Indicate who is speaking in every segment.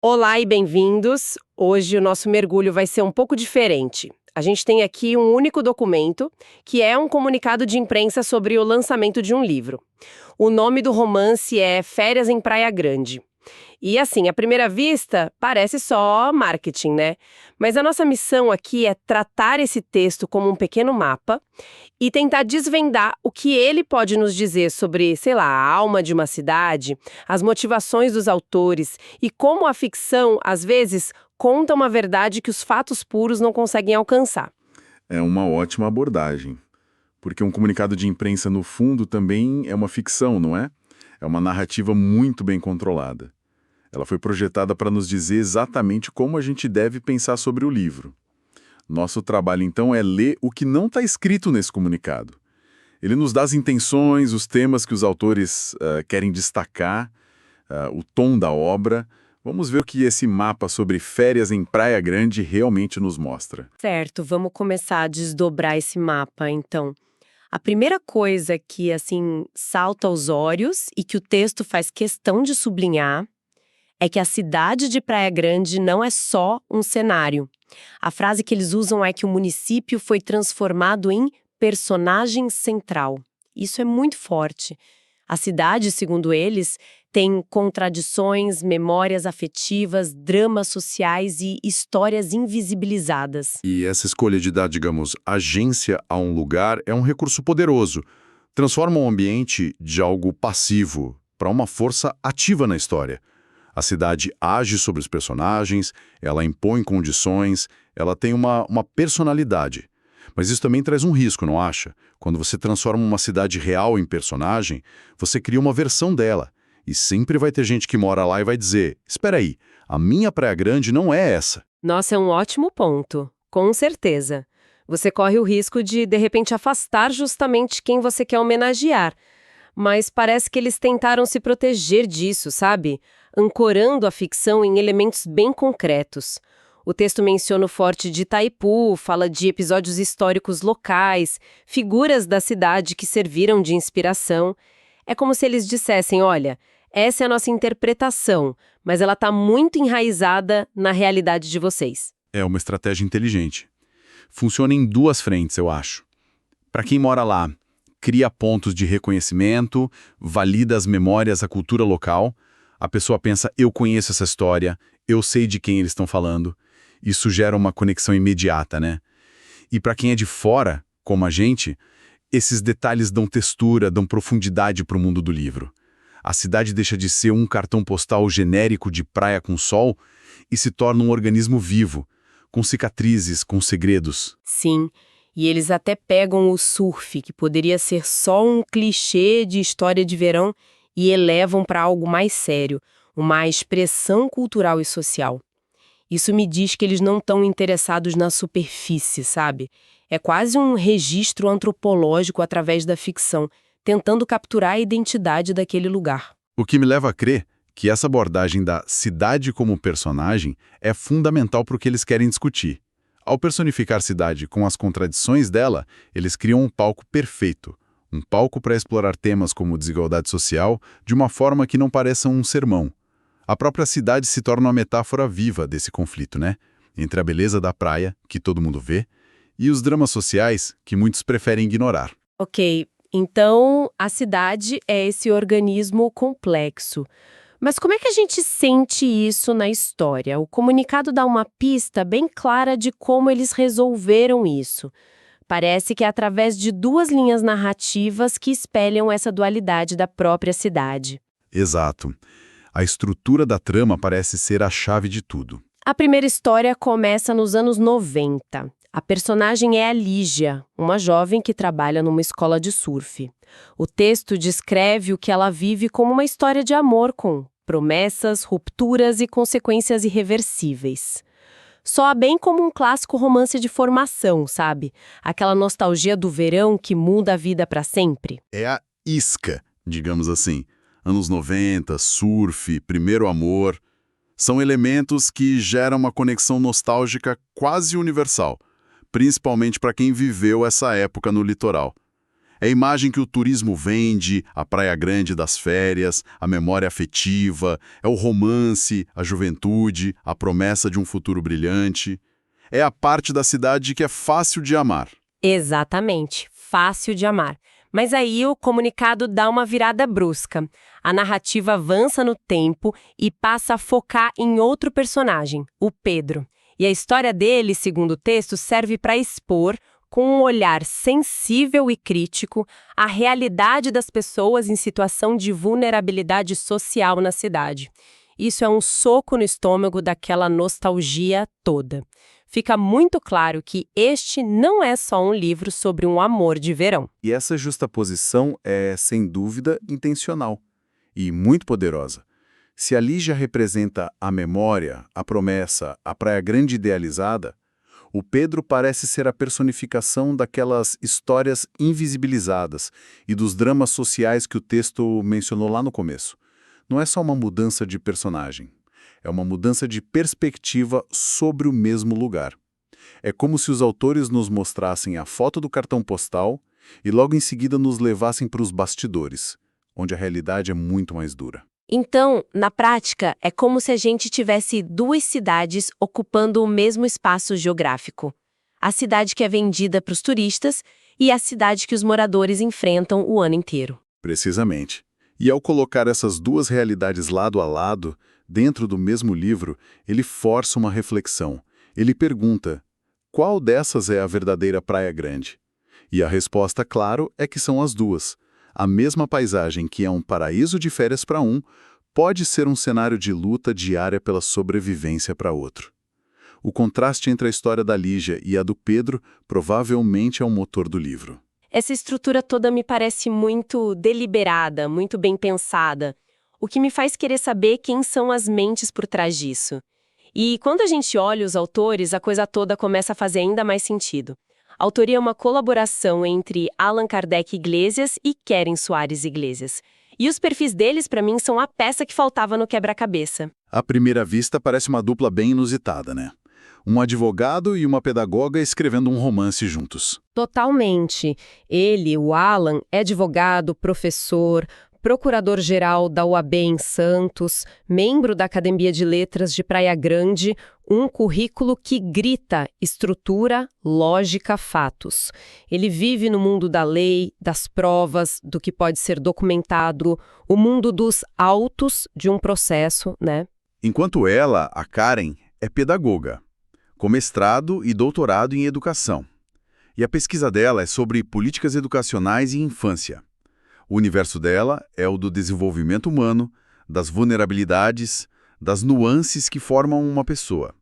Speaker 1: Olá e bem-vindos. Hoje o nosso mergulho vai ser um pouco diferente. A gente tem aqui um único documento, que é um comunicado de imprensa sobre o lançamento de um livro. O nome do romance é Férias em Praia Grande. E assim, à primeira vista, parece só marketing, né? Mas a nossa missão aqui é tratar esse texto como um pequeno mapa e tentar desvendar o que ele pode nos dizer sobre, sei lá, a alma de uma cidade, as motivações dos autores e como a ficção, às vezes, conta uma verdade que os fatos puros não conseguem alcançar.
Speaker 2: É uma ótima abordagem, porque um comunicado de imprensa, no fundo, também é uma ficção, não é? É uma narrativa muito bem controlada. Ela foi projetada para nos dizer exatamente como a gente deve pensar sobre o livro. Nosso trabalho, então, é ler o que não está escrito nesse comunicado. Ele nos dá as intenções, os temas que os autores querem destacar, o tom da obra. Vamos ver o que esse mapa sobre férias em Praia Grande realmente nos mostra.
Speaker 1: Certo, vamos começar a desdobrar esse mapa, então. A primeira coisa que, assim, salta aos olhos e que o texto faz questão de sublinhar é que a cidade de Praia Grande não é só um cenário. A frase que eles usam é que o município foi transformado em personagem central. Isso é muito forte. A cidade, segundo eles, tem contradições, memórias afetivas, dramas sociais e histórias invisibilizadas.
Speaker 3: E essa escolha de dar, digamos, agência a um lugar é um recurso poderoso. Transforma um ambiente de algo passivo para uma força ativa na história. A cidade age sobre os personagens, ela impõe condições, ela tem uma personalidade. Mas isso também traz um risco, não acha? Quando você transforma uma cidade real em personagem, você cria uma versão dela. E sempre vai ter gente que mora lá e vai dizer, espera aí, a minha Praia Grande não é essa.
Speaker 1: Nossa, é um ótimo ponto. Com certeza. Você corre o risco de repente, afastar justamente quem você quer homenagear. Mas parece que eles tentaram se proteger disso, sabe? Ancorando a ficção em elementos bem concretos. O texto menciona o Forte de Itaipu, fala de episódios históricos locais, figuras da cidade que serviram de inspiração. É como se eles dissessem, olha, essa é a nossa interpretação, mas ela está muito enraizada na realidade de vocês.
Speaker 3: É uma estratégia inteligente. Funciona em duas frentes, eu acho. Para quem mora lá, cria pontos de reconhecimento, valida as memórias, a cultura local. A pessoa pensa, eu conheço essa história, eu sei de quem eles estão falando. Isso gera uma conexão imediata, né? E para quem é de fora, como a gente, esses detalhes dão textura, dão profundidade para o mundo do livro. A cidade deixa de ser um cartão postal genérico de praia com sol e se torna um organismo vivo, com cicatrizes, com segredos.
Speaker 1: Sim, e eles até pegam o surf, que poderia ser só um clichê de história de verão, e elevam para algo mais sério, uma expressão cultural e social. Isso me diz que eles não estão interessados na superfície, sabe? É quase um registro antropológico através da ficção, tentando capturar a identidade daquele lugar.
Speaker 3: O que me leva a crer que essa abordagem da cidade como personagem é fundamental para o que eles querem discutir. Ao personificar a cidade com as contradições dela, eles criam um palco perfeito. Um palco para explorar temas como desigualdade social de uma forma que não pareça um sermão. A própria cidade se torna uma metáfora viva desse conflito, né? Entre a beleza da praia, que todo mundo vê, e os dramas sociais, que muitos preferem ignorar.
Speaker 1: Ok, então a cidade é esse organismo complexo. Mas como é que a gente sente isso na história? O comunicado dá uma pista bem clara de como eles resolveram isso. Parece que é através de duas linhas narrativas que espelham essa dualidade da própria cidade.
Speaker 3: Exato. A estrutura da trama parece ser a chave de tudo.
Speaker 1: A primeira história começa nos anos 90. A personagem é a Lígia, uma jovem que trabalha numa escola de surf. O texto descreve o que ela vive como uma história de amor com promessas, rupturas e consequências irreversíveis. Soa bem como um clássico romance de formação, sabe? Aquela nostalgia do verão que muda a vida para sempre.
Speaker 3: É a isca, digamos assim. Anos 90, surf, primeiro amor. São elementos que geram uma conexão nostálgica quase universal, principalmente para quem viveu essa época no litoral. É a imagem que o turismo vende, a Praia Grande das férias, a memória afetiva, é o romance, a juventude, a promessa de um futuro brilhante. É a parte da cidade que é fácil de amar.
Speaker 1: Exatamente, fácil de amar. Mas aí o comunicado dá uma virada brusca. A narrativa avança no tempo e passa a focar em outro personagem, o Pedro. E a história dele, segundo o texto, serve para expor, com um olhar sensível e crítico, a realidade das pessoas em situação de vulnerabilidade social na cidade. Isso é um soco no estômago daquela nostalgia toda. Fica muito claro que este não é só um livro sobre um amor de verão.
Speaker 2: E essa justaposição é, sem dúvida, intencional e muito poderosa. Se a Lígia representa a memória, a promessa, a Praia Grande idealizada, o Pedro parece ser a personificação daquelas histórias invisibilizadas e dos dramas sociais que o texto mencionou lá no começo. Não é só uma mudança de personagem, é uma mudança de perspectiva sobre o mesmo lugar. É como se os autores nos mostrassem a foto do cartão postal e logo em seguida nos levassem para os bastidores, onde a realidade é muito mais dura.
Speaker 1: Então, na prática, é como se a gente tivesse duas cidades ocupando o mesmo espaço geográfico. A cidade que é vendida para os turistas e a cidade que os moradores enfrentam o ano inteiro.
Speaker 2: Precisamente. E ao colocar essas duas realidades lado a lado, dentro do mesmo livro, ele força uma reflexão. Ele pergunta: qual dessas é a verdadeira Praia Grande? E a resposta, claro, é que são as duas. A mesma paisagem que é um paraíso de férias para um, pode ser um cenário de luta diária pela sobrevivência para outro. O contraste entre a história da Lígia e a do Pedro provavelmente é o motor do livro.
Speaker 1: Essa estrutura toda me parece muito deliberada, muito bem pensada, o que me faz querer saber quem são as mentes por trás disso. E quando a gente olha os autores, a coisa toda começa a fazer ainda mais sentido. A autoria é uma colaboração entre Allan Kardec Iglesias e Keren Soares Iglesias. E os perfis deles, para mim, são a peça que faltava no quebra-cabeça.
Speaker 2: À primeira vista, parece uma dupla bem inusitada, né? Um advogado e uma pedagoga escrevendo um romance juntos.
Speaker 1: Totalmente. Ele, o Allan, é advogado, professor, procurador-geral da UAB em Santos, membro da Academia de Letras de Praia Grande, um currículo que grita estrutura, lógica, fatos. Ele vive no mundo da lei, das provas, do que pode ser documentado, o mundo dos autos de um processo, né?
Speaker 3: Enquanto ela, a Karen, é pedagoga, com mestrado e doutorado em educação. E a pesquisa dela é sobre políticas educacionais e infância. O universo dela é o do desenvolvimento humano, das vulnerabilidades, das nuances que formam uma pessoa.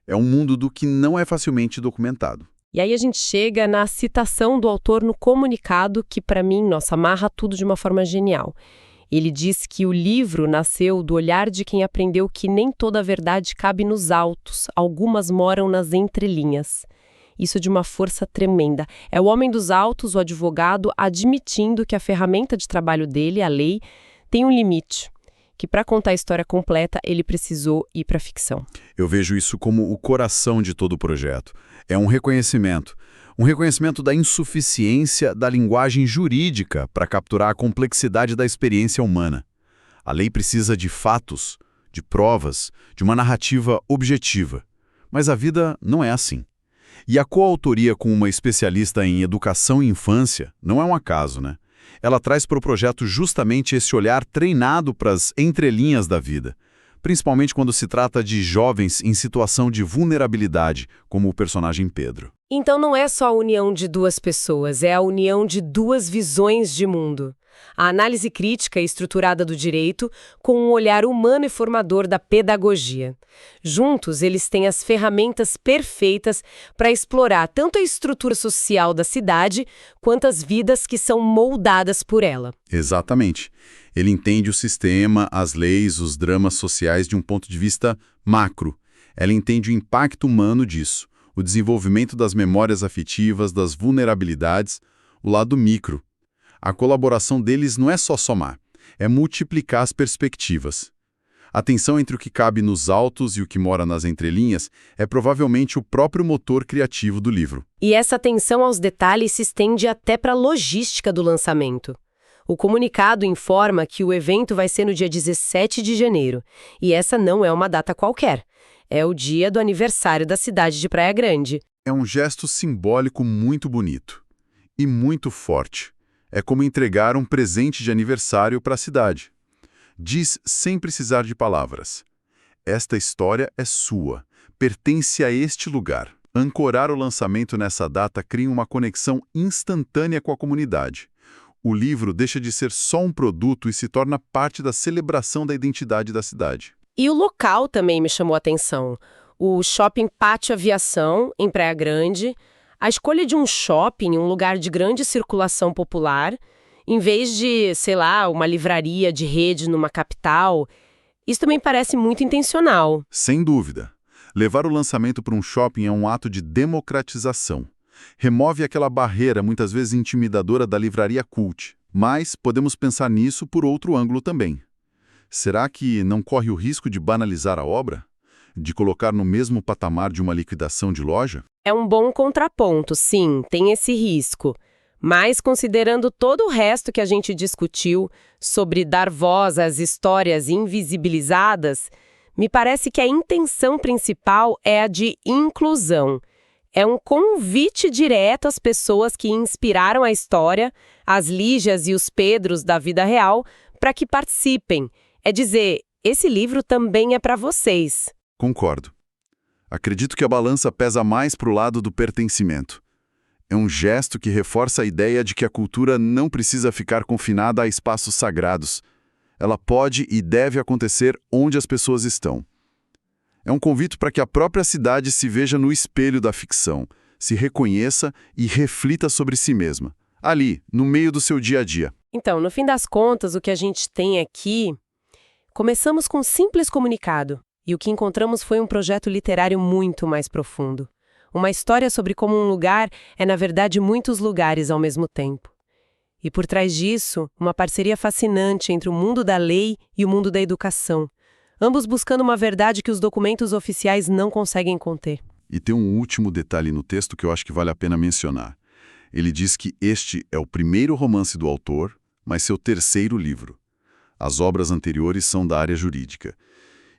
Speaker 3: É um mundo do que não é facilmente documentado.
Speaker 1: E aí a gente chega na citação do autor no comunicado que, para mim, nossa, amarra tudo de uma forma genial. Ele diz que o livro nasceu do olhar de quem aprendeu que nem toda a verdade cabe nos autos, algumas moram nas entrelinhas. Isso de uma força tremenda. É o homem dos autos, o advogado, admitindo que a ferramenta de trabalho dele, a lei, tem um limite. Que para contar a história completa, ele precisou ir para a ficção.
Speaker 3: Eu vejo isso como o coração de todo o projeto. É um reconhecimento. Um reconhecimento da insuficiência da linguagem jurídica para capturar a complexidade da experiência humana. A lei precisa de fatos, de provas, de uma narrativa objetiva. Mas a vida não é assim. E a coautoria com uma especialista em educação e infância não é um acaso, né? Ela traz para o projeto justamente esse olhar treinado para as entrelinhas da vida, principalmente quando se trata de jovens em situação de vulnerabilidade, como o personagem Pedro.
Speaker 1: Então não é só a união de duas pessoas, é a união de duas visões de mundo. A análise crítica e estruturada do direito com um olhar humano e formador da pedagogia. Juntos, eles têm as ferramentas perfeitas para explorar tanto a estrutura social da cidade quanto as vidas que são moldadas por ela.
Speaker 3: Exatamente. Ele entende o sistema, as leis, os dramas sociais de um ponto de vista macro. Ela entende o impacto humano disso, o desenvolvimento das memórias afetivas, das vulnerabilidades, o lado micro. A colaboração deles não é só somar, é multiplicar as perspectivas. A tensão entre o que cabe nos autos e o que mora nas entrelinhas é provavelmente o próprio motor criativo do livro.
Speaker 1: E essa atenção aos detalhes se estende até para a logística do lançamento. O comunicado informa que o evento vai ser no dia 17 de janeiro, e essa não é uma data qualquer. É o dia do aniversário da cidade de Praia Grande.
Speaker 3: É um gesto simbólico muito bonito e muito forte. É como entregar um presente de aniversário para a cidade. Diz sem precisar de palavras: esta história é sua, pertence a este lugar. Ancorar o lançamento nessa data cria uma conexão instantânea com a comunidade. O livro deixa de ser só um produto e se torna parte da celebração da identidade da cidade.
Speaker 1: E o local também me chamou a atenção. O Shopping Pátio Aviação, em Praia Grande. A escolha de um shopping, um lugar de grande circulação popular, em vez de, sei lá, uma livraria de rede numa capital, isso também parece muito intencional.
Speaker 3: Sem dúvida. Levar o lançamento para um shopping é um ato de democratização. Remove aquela barreira, muitas vezes intimidadora, da livraria cult. Mas podemos pensar nisso por outro ângulo também. Será que não corre o risco de banalizar a obra? De colocar no mesmo patamar de uma liquidação de loja?
Speaker 1: É um bom contraponto, sim, tem esse risco. Mas, considerando todo o resto que a gente discutiu sobre dar voz às histórias invisibilizadas, me parece que a intenção principal é a de inclusão. É um convite direto às pessoas que inspiraram a história, as Lígias e os Pedros da vida real, para que participem. É dizer, esse livro também é para vocês.
Speaker 3: Concordo. Acredito que a balança pesa mais para o lado do pertencimento. É um gesto que reforça a ideia de que a cultura não precisa ficar confinada a espaços sagrados. Ela pode e deve acontecer onde as pessoas estão. É um convite para que a própria cidade se veja no espelho da ficção, se reconheça e reflita sobre si mesma, ali, no meio do seu dia a dia.
Speaker 1: Então, no fim das contas, o que a gente tem aqui... Começamos com um simples comunicado, e o que encontramos foi um projeto literário muito mais profundo. Uma história sobre como um lugar é, na verdade, muitos lugares ao mesmo tempo. E por trás disso, uma parceria fascinante entre o mundo da lei e o mundo da educação, ambos buscando uma verdade que os documentos oficiais não conseguem conter.
Speaker 3: E tem um último detalhe no texto que eu acho que vale a pena mencionar. Ele diz que este é o primeiro romance do autor, mas seu terceiro livro. As obras anteriores são da área jurídica.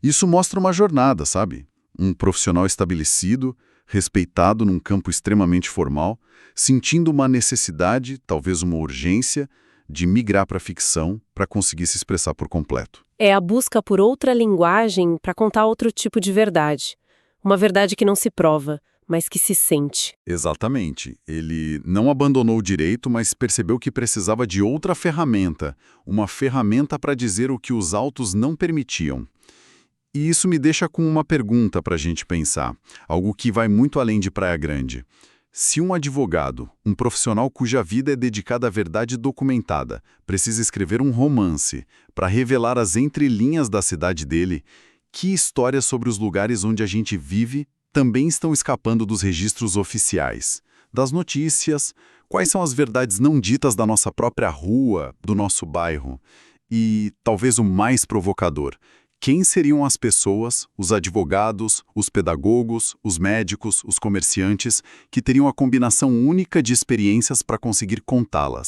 Speaker 3: Isso mostra uma jornada, sabe? Um profissional estabelecido, respeitado num campo extremamente formal, sentindo uma necessidade, talvez uma urgência, de migrar para a ficção para conseguir se expressar por completo.
Speaker 1: É a busca por outra linguagem para contar outro tipo de verdade. Uma verdade que não se prova, mas que se sente.
Speaker 3: Exatamente. Ele não abandonou o direito, mas percebeu que precisava de outra ferramenta, uma ferramenta para dizer o que os autos não permitiam. E isso me deixa com uma pergunta para a gente pensar, algo que vai muito além de Praia Grande. Se um advogado, um profissional cuja vida é dedicada à verdade documentada, precisa escrever um romance para revelar as entrelinhas da cidade dele, que histórias sobre os lugares onde a gente vive também estão escapando dos registros oficiais, das notícias, quais são as verdades não ditas da nossa própria rua, do nosso bairro? E, talvez o mais provocador, quem seriam as pessoas, os advogados, os pedagogos, os médicos, os comerciantes, que teriam a combinação única de experiências para conseguir contá-las?